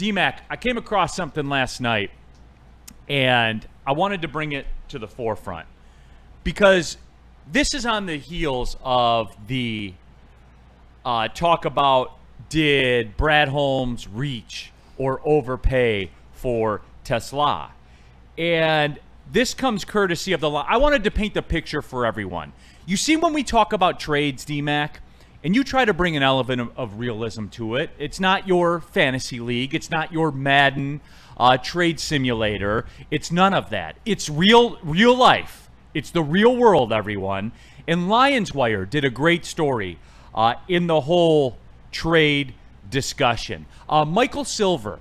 D-Mac, I came across something last night, and I wanted to bring it to the forefront because this is on the heels of the talk about did Brad Holmes reach or overpay for TeSlaa. And this comes courtesy of the I wanted to paint the picture for everyone. You see, when we talk about trades, D-Mac, and you try to bring an element of realism to it, it's not your fantasy league. It's not your Madden trade simulator. It's none of that. It's real life. It's the real world, everyone. And Lions Wire did a great story in the whole trade discussion. Michael Silver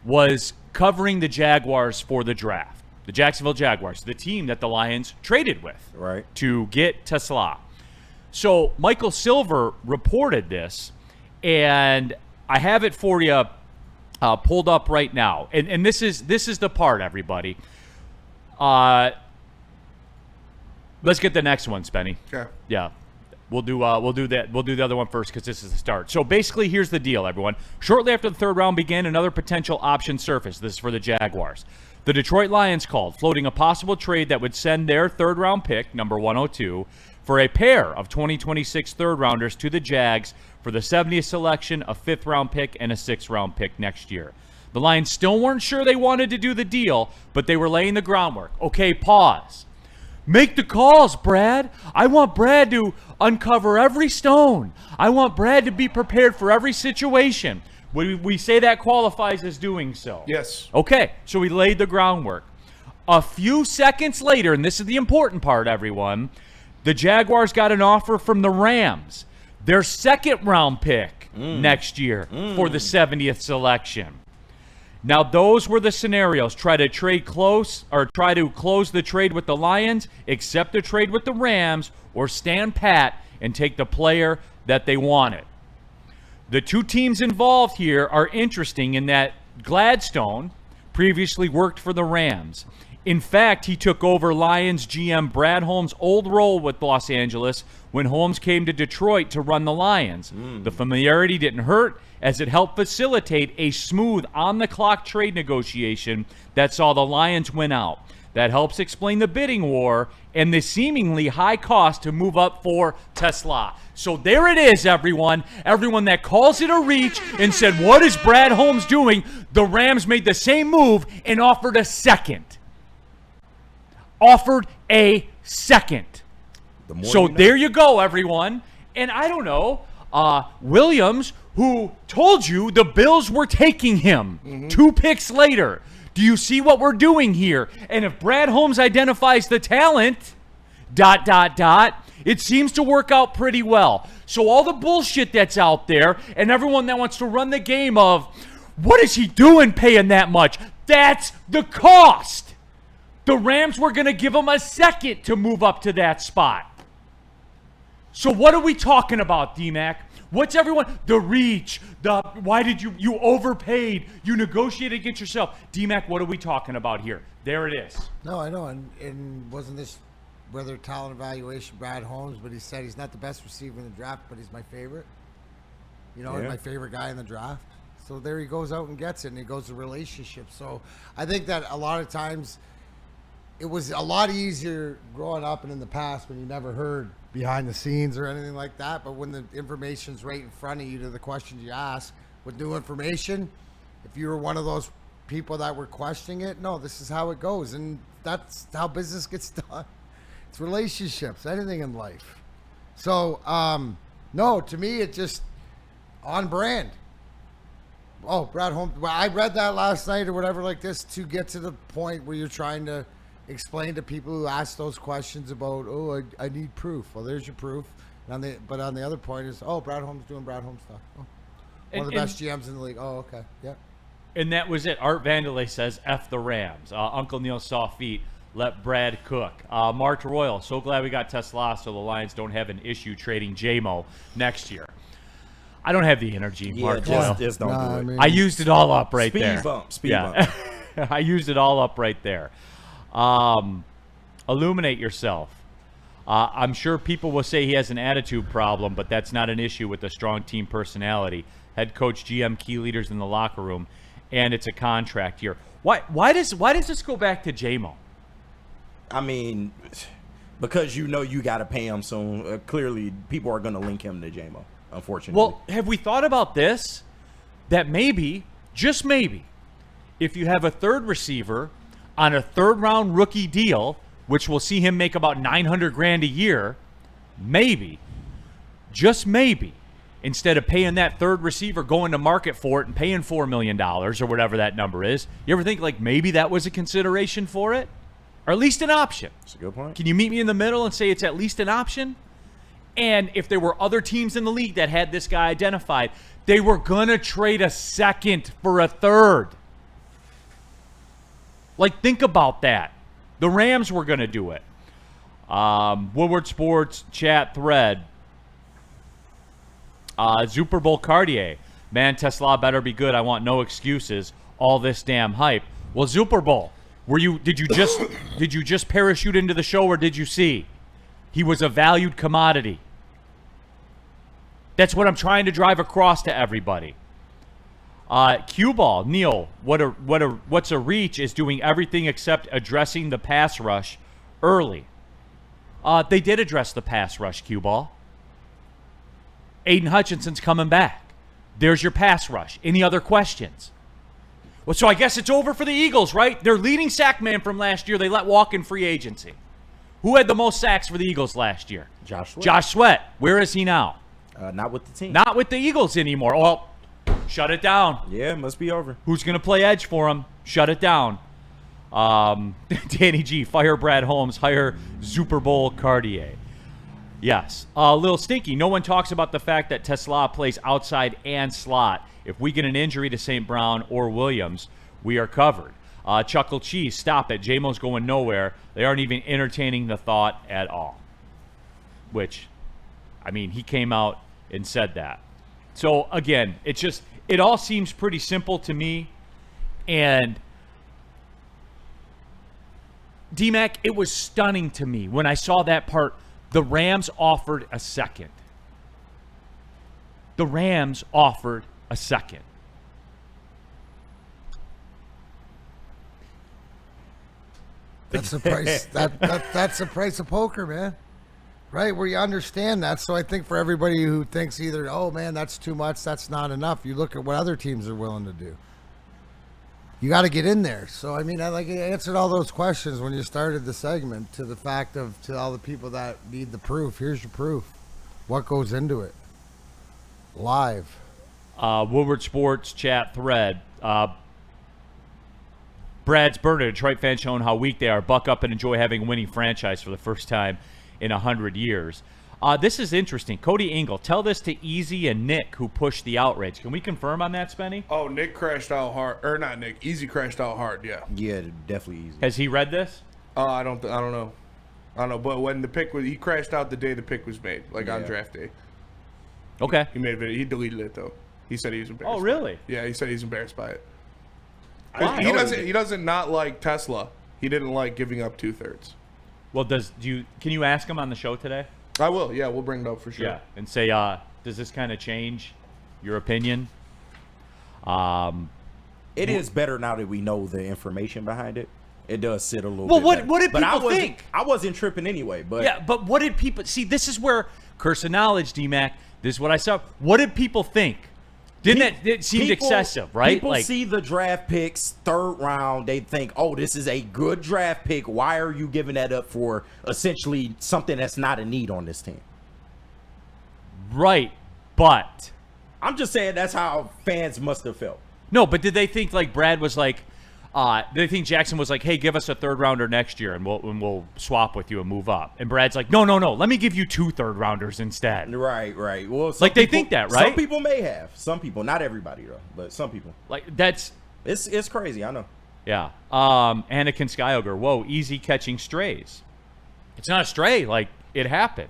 was covering the Jaguars for the draft. The Jacksonville Jaguars, the team that the Lions traded with to get TeSlaa. So Michael Silver reported this, and I have it for you pulled up right now. And this is the part, everybody. Let's get the next one, Spenny. Okay. Yeah. We'll do that. We'll do the other one first because this is the start. So basically, here's the deal, everyone. Shortly after the third round began, another potential option surfaced. This is for the Jaguars. The Detroit Lions called, floating a possible trade that would send their third-round pick, number 102, for a pair of 2026 third-rounders to the Jags for the 70th selection, a fifth-round pick, and a sixth-round pick next year. The Lions still weren't sure they wanted to do the deal, but they were laying the groundwork. Okay, pause. Make the calls, Brad. I want Brad to uncover every stone. I want Brad to be prepared for every situation. We say that qualifies as doing so. Yes. Okay, so we laid the groundwork. A few seconds later, and this is the important part, everyone, the Jaguars got an offer from the Rams, their second-round pick next year for the 70th selection. Now, those were the scenarios. Try to close the trade with the Lions, accept the trade with the Rams, or stand pat and take the player that they wanted. The two teams involved here are interesting in that Gladstone previously worked for the Rams. In fact, he took over Lions GM Brad Holmes' old role with Los Angeles when Holmes came to Detroit to run the Lions. The familiarity didn't hurt, as it helped facilitate a smooth on-the-clock trade negotiation that saw the Lions win out. That helps explain the bidding war and the seemingly high cost to move up for TeSlaa. So there it is, everyone. Everyone that calls it a reach and said, what is Brad Holmes doing? The Rams made the same move and offered a second. So there you go, everyone. And I don't know, Williams, who told you the Bills were taking him 2 picks later. Do you see what we're doing here? And if Brad Holmes identifies the talent, ... it seems to work out pretty well. So all the bullshit that's out there and everyone that wants to run the game of, what is he doing paying that much? That's the cost. The Rams were going to give him a second to move up to that spot. So what are we talking about, D-Mac? What's everyone? The reach. Why did you overpaid? You negotiated against yourself. D-Mac, what are we talking about here? There it is. No, I know. And wasn't this whether talent evaluation Brad Holmes, but he said he's not the best receiver in the draft, but he's my favorite. He's my favorite guy in the draft. So there he goes out and gets it, and he goes to relationships. So I think that a lot of times it was a lot easier growing up and in the past when you never heard behind the scenes or anything like that. But when the information's right in front of you to the questions you ask with new information, if you were one of those people that were questioning it, no, this is how it goes. And that's how business gets done. It's relationships, anything in life. So, no, to me, it just on brand. Oh, Brad Holmes. Well, I read that last night or whatever like this to get to the point where you're trying to explain to people who ask those questions about, I need proof. Well, there's your proof. But on the other point is, Brad Holmes doing Brad Holmes stuff. Oh, one of the best GMs in the league. Oh, okay. Yeah. And that was it. Art Vandelay says, F the Rams. Uncle Neil saw feet. Let Brad cook. Mark Royal, so glad we got TeSlaa so the Lions don't have an issue trading J-Mo next year. I don't have the energy, Mark Royal. Just don't do it. I mean, I used it all up right there. Speed bump. I used it all up right there. Illuminate yourself. I'm sure people will say he has an attitude problem, but that's not an issue with a strong team personality. Head coach, GM, key leaders in the locker room. and it's a contract year. Why does this go back to J-Mo? I mean, because you got to pay him soon. Clearly, people are going to link him to J-Mo, unfortunately. Well, have we thought about this? That maybe, just maybe, if you have a third receiver on a third-round rookie deal, which will see him make about $900,000 a year, maybe, just maybe, instead of paying that third receiver, going to market for it and paying $4 million or whatever that number is, you ever think like maybe that was a consideration for it? Or at least an option? That's a good point. Can you meet me in the middle and say it's at least an option? And if there were other teams in the league that had this guy identified, they were going to trade a second for a third. Like, think about that. The Rams were going to do it. Woodward Sports chat thread. Super Bowl Cartier. Man, TeSlaa better be good. I want no excuses. All this damn hype. Well, Super Bowl. Did you just parachute into the show, or did you see? He was a valued commodity. That's what I'm trying to drive across to everybody. Cue ball, Neil. What's a reach is doing everything except addressing the pass rush early. They did address the pass rush, cue ball. Aiden Hutchinson's coming back. There's your pass rush. Any other questions? Well, so I guess it's over for the Eagles, right? Their leading sack man from last year, they let walk in free agency. Who had the most sacks for the Eagles last year? Josh Sweat. Josh Sweat. Where is he now? Not with the team. Not with the Eagles anymore. Well, shut it down. Yeah, it must be over. Who's going to play edge for him? Shut it down. Danny G, fire Brad Holmes, hire Super Bowl Cartier. Yes. A little stinky. No one talks about the fact that TeSlaa plays outside and slot. If we get an injury to St. Brown or Williams, we are covered. Chuckle Cheese, stop it. J-Mo's going nowhere. They aren't even entertaining the thought at all. Which, I mean, he came out and said that. So, again, it all seems pretty simple to me. And, D-Mac, it was stunning to me when I saw that part. The Rams offered a second. The Rams offered a second. That's the price. That's the price of poker, man. Right, where you understand that. So I think for everybody who thinks either, oh man, that's too much, that's not enough, you look at what other teams are willing to do. You got to get in there. So I mean, I answered all those questions when you started the segment to the fact of to all the people that need the proof. Here's your proof. What goes into it? Live. Woodward Sports chat thread. Brad's Burner, Detroit fans showing how weak they are. Buck up and enjoy having a winning franchise for the first time in 100 years. This is interesting. Cody Engel, tell this to Easy and Nick, who pushed the outrage. Can we confirm on that, Spenny? Oh, Nick crashed out hard, or not Nick. Easy crashed out hard. Yeah. Yeah, definitely easy. Has he read this? I don't know. But when the pick was, he crashed out the day the pick was made, like on draft day. Okay. He made a video. He deleted it though. He said he was embarrassed. Oh, really? Yeah, he said he's embarrassed by it. Wow. He doesn't not like TeSlaa. He didn't like giving up 2/3. Well, can you ask him on the show today? I will. Yeah, we'll bring it up for sure. Yeah, and say, does this kind of change your opinion? It is better now that we know the information behind it. It does sit a little well, bit better. What did but people think? I wasn't tripping anyway. But yeah, but what did people see? This is where curse of knowledge, D-Mac. This is what I saw. What did people think? It seemed excessive, right? People see the draft picks, third round, they think, oh, this is a good draft pick. Why are you giving that up for essentially something that's not a need on this team? Right, but I'm just saying that's how fans must have felt. No, but did they think like Brad was like, did they think Jackson was like, hey, give us a third rounder next year and we'll swap with you and move up? And Brad's like, no, let me give you 2 third rounders instead. Right. Well, like they think that, right? Some people may have. Some people, not everybody though, but some people. Like that's it's crazy. I know. Yeah. Anakin Skyoger, whoa, easy catching strays. It's not a stray. Like it happened.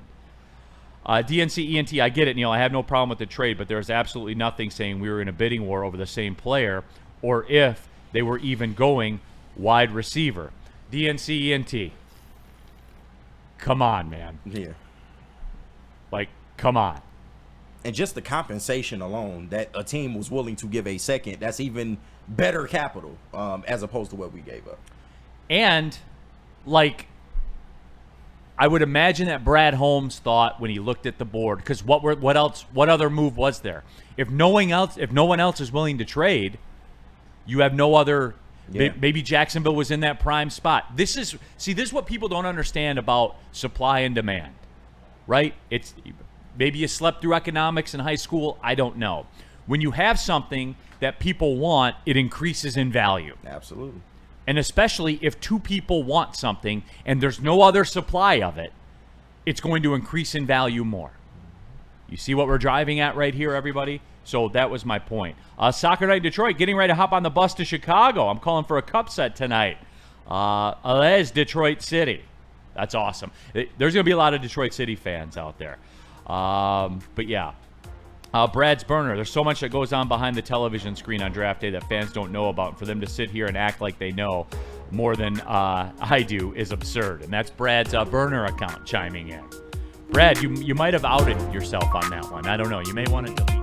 DNC ENT, I get it, Neil. I have no problem with the trade, but there's absolutely nothing saying we were in a bidding war over the same player or if they were even going wide receiver. DNC ENT. Come on, man. Yeah. Like, come on. And just the compensation alone that a team was willing to give a second, that's even better capital as opposed to what we gave up. And, like, I would imagine that Brad Holmes thought when he looked at the board, because what other move was there? If no one else is willing to trade, you have no other. Yeah. Maybe Jacksonville was in that prime spot. This is what people don't understand about supply and demand, right? It's maybe you slept through economics in high school. I don't know. When you have something that people want, it increases in value. Absolutely. And especially if two people want something and there's no other supply of it, it's going to increase in value more. You see what we're driving at right here, everybody? So that was my point. Soccer Night Detroit, getting ready to hop on the bus to Chicago. I'm calling for a cup set tonight. Alez, Detroit City. That's awesome. There's going to be a lot of Detroit City fans out there. But yeah. Brad's burner. There's so much that goes on behind the television screen on draft day that fans don't know about. And for them to sit here and act like they know more than I do is absurd. And that's Brad's burner account chiming in. Brad, you might have outed yourself on that one. I don't know. You may want to delete